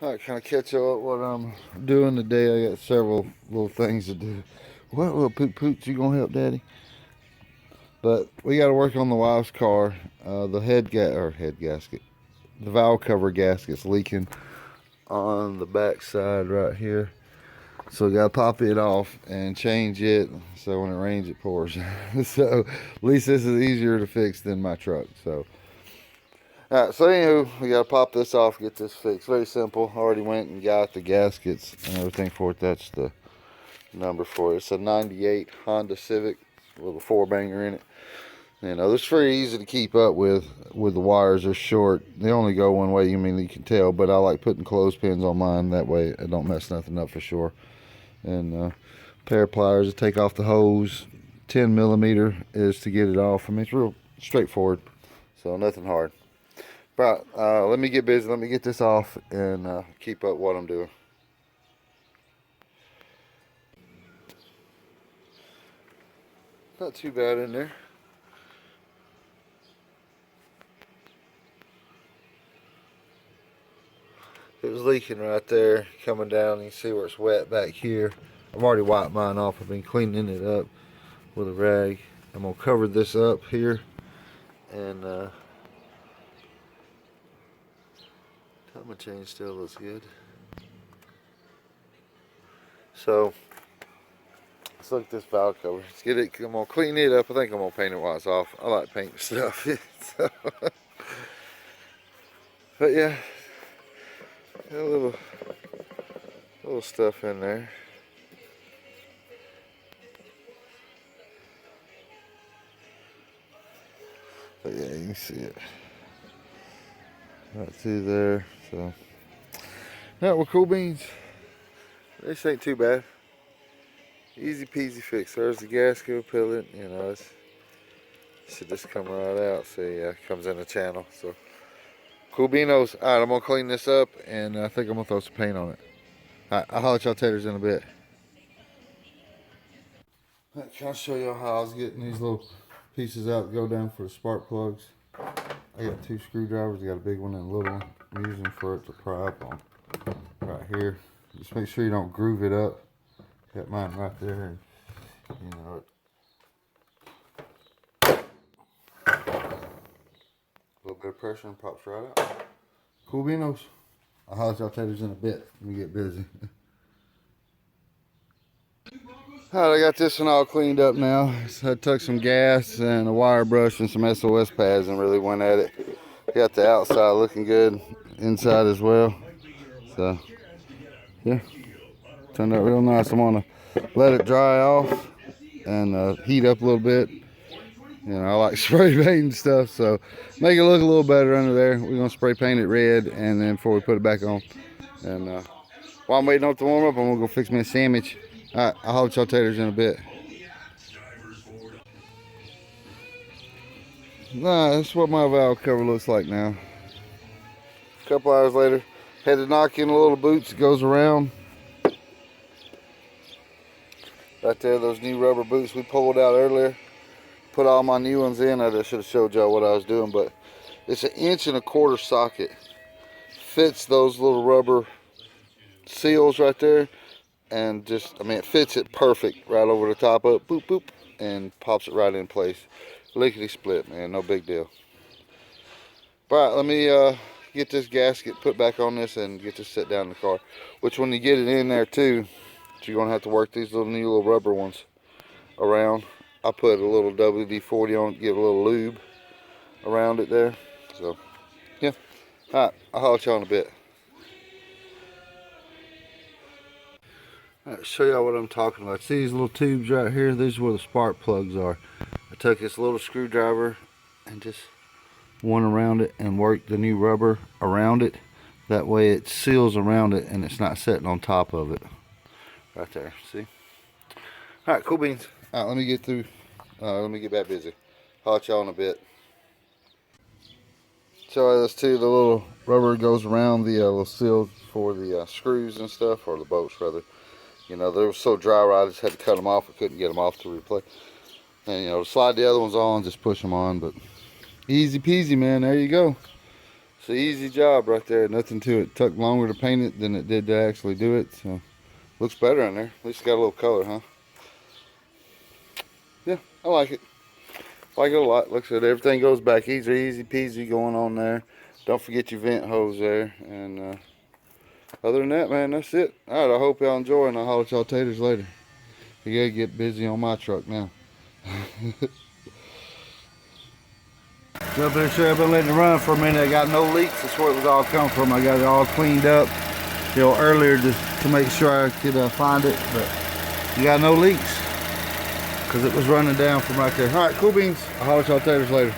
Alright, kind of catch up what I'm doing today. I got several little things to do. What little poots you gonna help Daddy? But we got to work on the wife's car. The head gasket, the valve cover gasket's leaking on the back side right here. So we got to pop it off and change it. So when it rains, it pours. So at least this is easier to fix than my truck. So. Alright, so anywho, we gotta pop this off, get this fixed. Very simple. Already went and got the gaskets and everything for it. That's the number for it. It's a 98 Honda Civic with a 4-banger in it. You know, it's very easy to keep up with the wires. They're short. They only go one way, you can tell, but I like putting clothespins on mine. That way I don't mess nothing up for sure. And a pair of pliers to take off the hose. 10 millimeter is to get it off. I mean, it's real straightforward. So nothing hard. Right, let me get busy. Let me get this off and keep up what I'm doing. Not too bad in there. It was leaking right there, coming down. You can see where it's wet back here. I've already wiped mine off. I've been cleaning it up with a rag. I'm gonna cover this up here and my chain still looks good. So let's look at this valve cover. Let's get it. I'm gonna clean it up. I think I'm gonna paint it while it's off. I like painting stuff. So, but yeah, got a little stuff in there. But yeah, you can see it right through there. So yeah, well, cool beans. This ain't too bad. Easy peasy fix. There's the gasket pilot. You know, it should just come right out. See, yeah, it comes in the channel. So cool beanos. All right, I'm gonna clean this up, and I think I'm gonna throw some paint on it. All right, I'll holler at y'all taters in a bit. All right, can I show y'all how I was getting these little pieces out to go down for the spark plugs? I got 2 screwdrivers. I got a big one and a little one. I'm using for it to pry up on right here. Just make sure you don't groove it up. Got mine right there, and you know it. A little bit of pressure and pops right out. Cool beanos. I'll holler at y'all taters in a bit. Let me get busy. Alright, I got this one all cleaned up now. So I took some gas and a wire brush and some SOS pads and really went at it. Got the outside looking good, inside as well. So, yeah, turned out real nice. I'm gonna let it dry off and heat up a little bit. You know, I like spray painting stuff, so make it look a little better under there. We're gonna spray paint it red, and then before we put it back on. And while I'm waiting on it to warm up, I'm gonna go fix me a sandwich. All right, I'll holler at y'all taters in a bit. Nah, that's what my valve cover looks like now. A couple hours later, had to knock in a little boots that goes around. Right there, those new rubber boots we pulled out earlier. Put all my new ones in. I just should have showed y'all what I was doing, but it's an 1.25 inch socket. Fits those little rubber seals right there, and just, I mean, it fits it perfect right over the top of it. Boop, boop, and pops it right in place. Lickety split, man, no big deal. All right, let me get this gasket put back on this and get this set down in the car. Which, when you get it in there too, you're gonna have to work these new little rubber ones around. I put a little WD-40 on it, give a little lube around it there. So, yeah. All right, I'll holler at y'all in a bit. All right, show y'all what I'm talking about. See these little tubes right here? These are where the spark plugs are. I took this little screwdriver and just went around it and worked the new rubber around it. That way it seals around it and it's not sitting on top of it. Right there, see? All right, cool beans. All right, let me get through. Let me get back busy. Holler at y'all in a bit. So this too, the little rubber goes around the little seal for the screws and stuff, or the bolts rather. You know, they were so dry, I just had to cut them off. I couldn't get them off to replace. And you know, to slide the other ones on, just push them on. But easy peasy, man. There you go. It's an easy job right there. Nothing to it. It took longer to paint it than it did to actually do it. So looks better in there. At least it's got a little color, huh? Yeah, I like it. Like it a lot. Looks good. Everything goes back easy peasy going on there. Don't forget your vent hose there. And other than that, man, that's it. All right, I hope y'all enjoy, and I'll holler at y'all taters later. You gotta get busy on my truck now. So up there, sure, I've been letting it run for a minute. I got no leaks. That's where it was all come from. I got it all cleaned up, earlier just to make sure I could find it, but you got no leaks because it was running down from right there. All right, cool beans. I'll holler at y'all taters later.